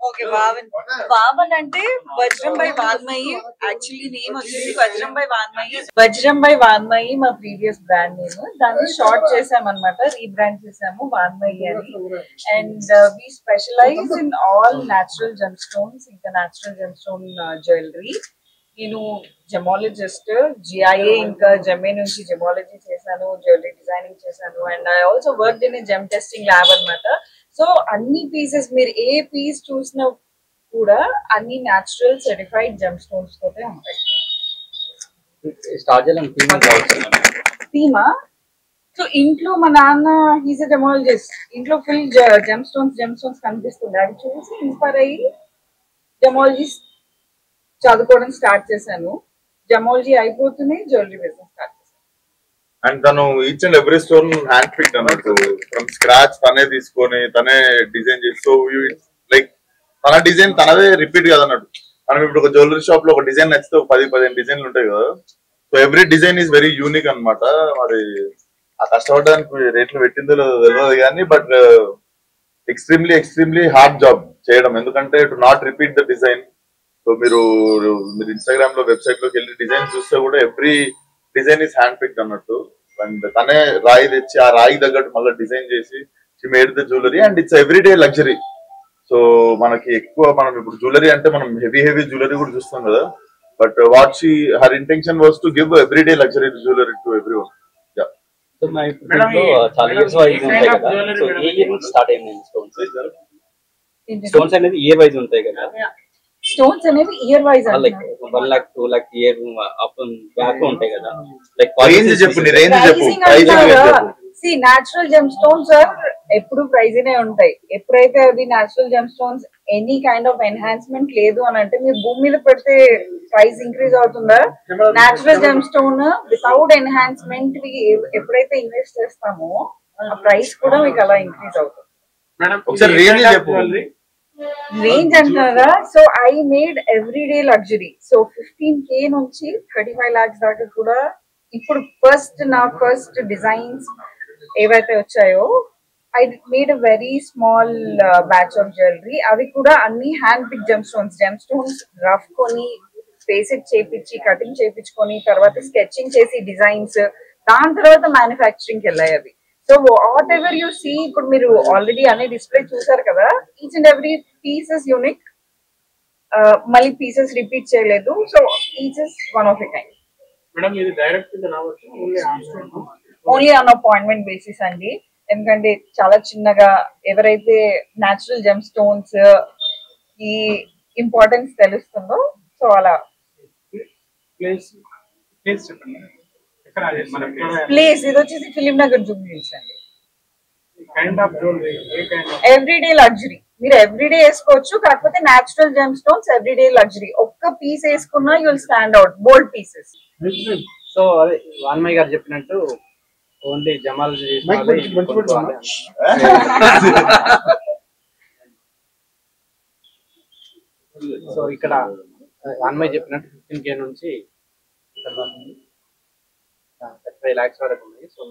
Okay వావన్ అంటే వజ్రంబై వాన్మయి. Actually name వచ్చేసి వజ్రంబై వాన్మయి మా ప్రీవియస్ బ్రాండ్ నేమ్. దాన్ని షార్ట్ చేసామన్నమాట, రీబ్రాండ్ చేసాము వాన్మయి అని. And we specialise in all natural gem stones, ఇంకా న్యాచురల్ జెమ్ స్టోన్ జ్యువెలరీ. నేను జెమాలజిస్ట్, జిఐఏ ఇంకా జెమ్ఏ నుంచి జెమాలజీ చేశాను, జ్యువెలరీ డిజైనింగ్ చేశాను. And I also work in gem testing lab అనమాట. సో అన్ని పీసెస్ మీరు ఏ పీస్ చూసినా కూడా అన్ని న్యాచురల్ సర్టిఫైడ్ జెమ్ స్టోన్స్ తోటే ఉంటాయి. థీమా సో ఇంట్లో మా నాన్న హీస్ ఎ జెమాలజిస్ట్, ఇంట్లో ఫుల్ జెమ్ స్టోన్స్ కనిపిస్తుంది. అది చూసి ఇన్స్పైర్ అయ్యి జెమాలజీ చదువుకోవడం స్టార్ట్ చేశాను. జెమాలజీ అయిపోతూనే జ్యువెలరీ బిజినెస్ స్టార్ట్ చేశాను. అండ్ తను each and every stone hand picked అన్నట్టు, ఫ్రమ్ స్క్రాచ్ తనే తీసుకొని తనే డిజైన్ చేసి, సో లైక్ తన డిజైన్ తనదే రిపీట్ కదా అన్నట్టు. మనం ఇప్పుడు ఒక జ్యువెలరీ షాప్ లో ఒక డిజైన్ నచ్చితే ఒక 10-15 డిజైన్లు ఉంటాయి కదా. So every design is very unique అనమాట. మరి ఆ కష్టపడడానికి రేట్లు పెట్టిందో తెలియదు కానీ, బట్ ఎక్స్ట్రీమ్లీ హార్డ్ జాబ్ చేయడం. ఎందుకంటే to not repeat the design. So మీరు ఇన్స్టాగ్రామ్ లో వెబ్సైట్ లోకి వెళ్ళి డిజైన్ చూస్తే కూడా every design is hand picked అన్నట్టు. అండ్ తనే రాయి తెచ్చి ఆ రాయి తగ్గట్టు మళ్ళీ డిజైన్ చేసి she made the jewellery. And it's everyday luxury. So మనకి ఎక్కువ మనం ఇప్పుడు జ్యువెలరీ అంటే మనం హెవీ జ్యువెలరీ కూడా చూస్తాం కదా. But what she her intention was to give everyday luxury jewellery to everyone. Stones అనేది ఇయర్ వైజ్ ఉంటాయి కదా. స్టోన్స్ అనేవి year wise like 1 lakh 2 lakh year up back ఉంటాయి కదా. లైక్ రేంజ్ చెప్పు. సి న్యాచురల్ జెమ్ స్టోన్స్ ఎప్పుడు ప్రైజ్నే ఉంటాయి. ఎప్పుడైతే అవి natural gem stones any kind of enhancement లేదు అని అంటే మీరు భూమి మీద పెడితే ప్రైస్ ఇంక్రీజ్ అవుతుందా? Natural gem stone without enhancement ఎప్పుడైతే ఇన్వెస్ట్ చేస్తామో ఆ ప్రైస్ కూడా మీకు అలా ఇంక్రీజ్ అవుతుంది. రేంజ్ అంటారా? So I made everyday luxury. So 15K నుంచి 35 lakhs దాకా కూడా ఇప్పుడు నా ఫస్ట్ డిజైన్స్ ఏవైతే వచ్చాయో I made a very small batch of jewellery. అవి కూడా అన్ని hand pick gem stones rough కొని ఫేసెట్ చేపించి కటింగ్ చేపించుకొని తర్వాత స్కెచింగ్ చేసి డిజైన్స్, దాని తర్వాత మ్యానుఫ్యాక్చరింగ్ కి వెళ్ళాయి అవి. So whatever you see, ఇప్పుడు మీరు ఆల్రెడీ అనే డిస్ప్లే చూసారు కదా, each and every piece is unique. మళ్ళీ పీసెస్ రిపీట్ చేయలేదు. So each is one of a kind. Only on appointment basis అండి. ఎందుకంటే చాలా చిన్నగా ఎవరైతే న్యాచురల్ జెమ్ స్టోన్స్ ఈ ఇంపార్టెన్స్ తెలుస్తుందో సో అలా. ప్లేస్ ఇది వచ్చేసి ఫిలిం నగర్ జూబ్లీహిల్స్ అండి. ఎవ్రీడే లగ్జరీ మీరు ఎవ్రీడే వేసుకోవచ్చు. కాకపోతే natural gem stones everyday luxury. ఒక్క పీస్ వేసుకున్నా you will stand out. Bold pieces. So అదే వాన్మయ్య గారు చెప్పినట్టు ఓన్లీ జమాలజీ సో ఇక్కడ వాన్మయ్య చెప్పినట్టు 15K నుంచి 35 lakhs వరకు ఉన్నాయి. సో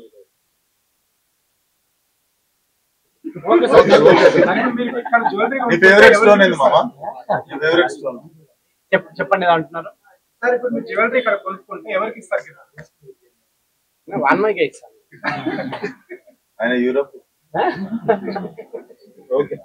చెప్పండి ఎలా అంటున్నారు. జ్యువెలరీ ఇక్కడ కొనుక్కుంటే ఎవరికి ఇస్తారు? వాన్మయ్యకే ఇస్తాను. ఆయన యూరోప్. ఓకే.